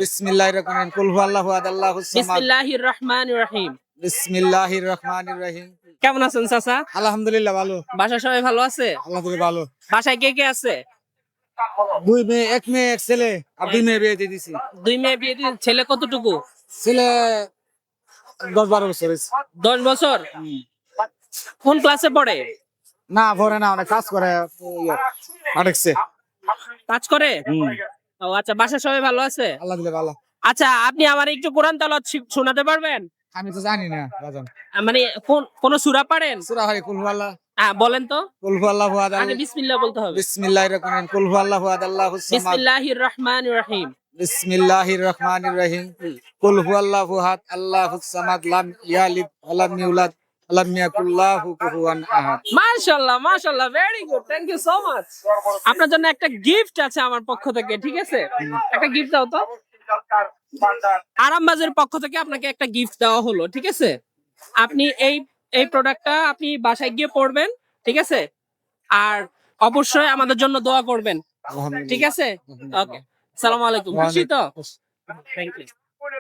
বিসমিল্লাহির রহমানির রহিম কুল হুয়াল্লাহু আহাদ আল্লাহুস সামাদ বিসমিল্লাহির রহমানির রহিম। বিসমিল্লাহির রহমানির রহিম। কেমন আছেন চাচা? আলহামদুলিল্লাহ ভালো, বাসায় সবাই ভালো আছে? আল্লাহ থেকে ভালো। বাসায় কে কে আছে? দুই মেয়ে, এক মেয়ে এক ছেলে, আর দুই মেয়ে বিয়ে দিয়ে দিছি। 2 মেয়ে বিয়ে দিয়ে, ছেলে কতটুকু? ছেলে 10-12 বছর হয়েছে। 10 বছর। কোন ক্লাসে পড়ে? না পরে না, অনেক কাজ করে আরেকছে। কাজ করে? ও আচ্ছা, বাসায় সবাই ভালো আছে? আল্লাহ দিলে ভালো। আচ্ছা, আপনি আমার একটু কোরআন তেলাওয়াত শোনাতে পারবেন? আমি তো জানি না বাজান। মানে কোন সূরা পারেন? সূরা হয় কুল হুয়াল্লাহ, হ্যাঁ বলেন তো। কুল হুয়াল্লাহু আহাদ আগে বিসমিল্লাহ বলতে হবে। বিসমিল্লাহির রহমানির রহিম কুল হুয়াল্লাহু আহাদ আল্লাহুস সামাদ বিসমিল্লাহির রহমানির রহিম। বিসমিল্লাহির রহমানির রহিম কুল হুয়াল্লাহু আহাদ আল্লাহুস সামাদ লাম ইয়ালিদ ওয়া লাম ইউলাদ ওয়া লাম ইয়াকুল লাহু কুফুয়ান আহাদ। মাশাআল্লাহ মাশাআল্লাহ, very good, thank you so much. আপনার জন্য একটা গিফট আছে আমার পক্ষ থেকে, ঠিক আছে? একটা গিফট দাও তো। আরামবাজের পক্ষ থেকে আপনাকে একটা গিফট দেওয়া হলো, ঠিক আছে? আপনি এই প্রোডাক্টটা আপনি বাসায় গিয়ে পড়বেন, ঠিক আছে? আর অবশ্যই আমাদের জন্য দোয়া করবেন, ঠিক আছে? ওকে, আসসালামু আলাইকুম। খুশি তো? Thank you.